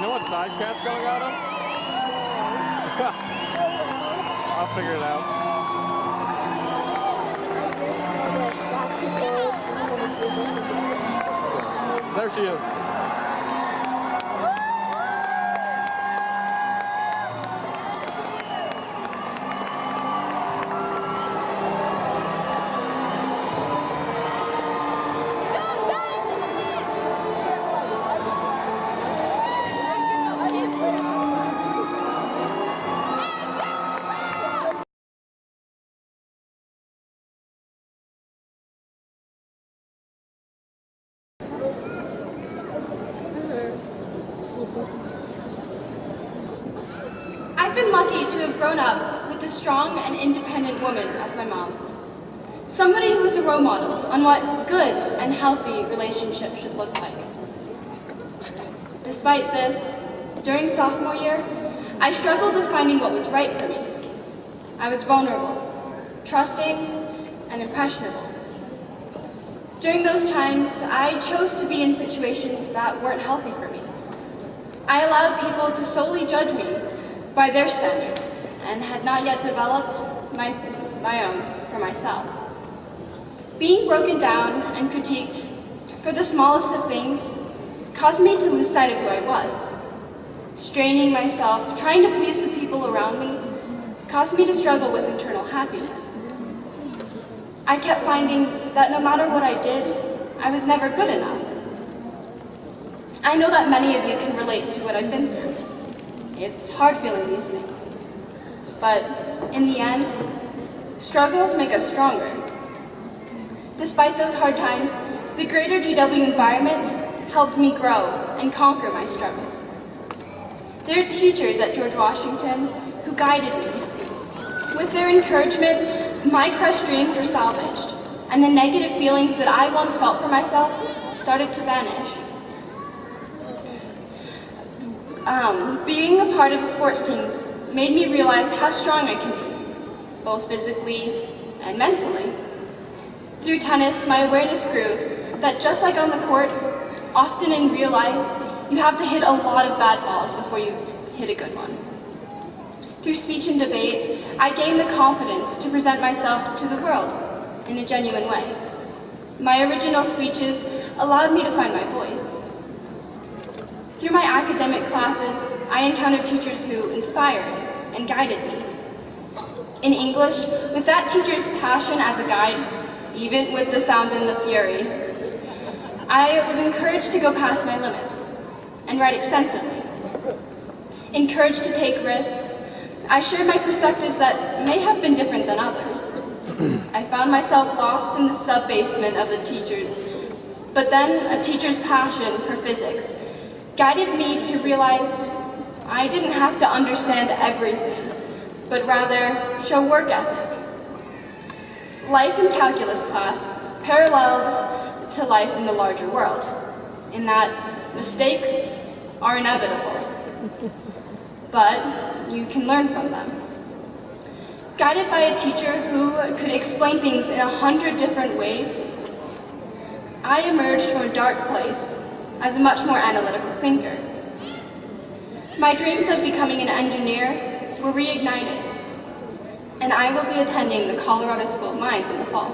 know what side Cat's going out on? I'll figure it out. There she is. I've been lucky to have grown up with a strong and independent woman as my mom. Somebody who was a role model on what good and healthy relationships should look like. Despite this, during sophomore year, I struggled with finding what was right for me. I was vulnerable, trusting, and impressionable. During those times, I chose to be in situations that weren't healthy for me. I allowed people to solely judge me by their standards and had not yet developed my own for myself. Being broken down and critiqued for the smallest of things caused me to lose sight of who I was. Straining myself, trying to please the people around me, caused me to struggle with internal happiness. I kept finding that no matter what I did, I was never good enough. I know that many of you can relate to what I've been through. It's hard feeling these things. But in the end, struggles make us stronger. Despite those hard times, the greater GW environment helped me grow and conquer my struggles. There are teachers at George Washington who guided me. With their encouragement, my crushed dreams were salvaged, and the negative feelings that I once felt for myself started to vanish. Being a part of the sports teams made me realize how strong I can be, both physically and mentally. Through tennis, my awareness grew that just like on the court, often in real life, you have to hit a lot of bad balls before you hit a good one. Through speech and debate, I gained the confidence to present myself to the world in a genuine way. My original speeches allowed me to find my voice. Through my academic classes, I encountered teachers who inspired and guided me. In English, with that teacher's passion as a guide, even with the sound and the fury, I was encouraged to go past my limits and write extensively. Encouraged to take risks, I shared my perspectives that may have been different than others. I found myself lost in the sub-basement of the teachers, but then a teacher's passion for physics guided me to realize I didn't have to understand everything, but rather show work ethic. Life in calculus class paralleled to life in the larger world, in that mistakes are inevitable, but you can learn from them. Guided by a teacher who could explain things in 100 different ways, I emerged from a dark place as a much more analytical thinker. My dreams of becoming an engineer were reignited, and I will be attending the Colorado School of Mines in the fall.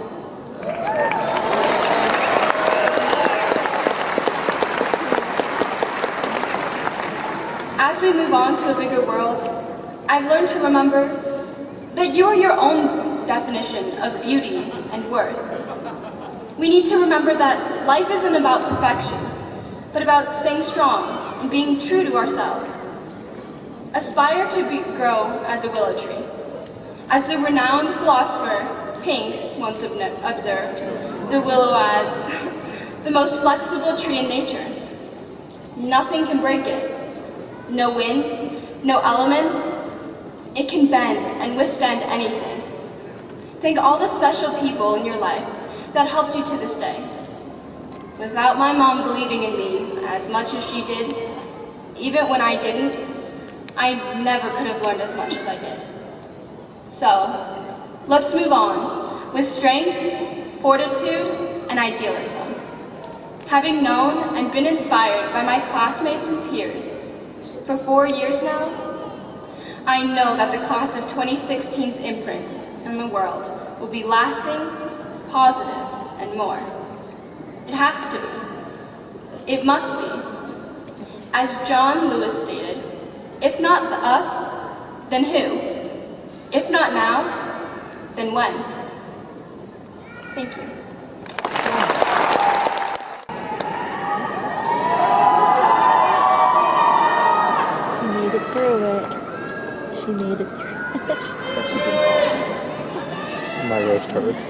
As we move on to a bigger world, I've learned to remember that you are your own definition of beauty and worth. We need to remember that life isn't about perfection, but about staying strong and being true to ourselves. Aspire to grow as a willow tree. As the renowned philosopher Pink once observed, the willow as the most flexible tree in nature. Nothing can break it. No wind, no elements. It can bend and withstand anything. Thank all the special people in your life that helped you to this day. Without my mom believing in me as much as she did, even when I didn't, I never could have learned as much as I did. So, let's move on with strength, fortitude, and idealism. Having known and been inspired by my classmates and peers, For 4 years now, I know that the class of 2016's imprint in the world will be lasting, positive, and more. It has to be. It must be. As John Lewis stated, if not the us, then who? If not now, then when? Thank you. She made it through it. She made it through it. That she did awesome. My roast hurts.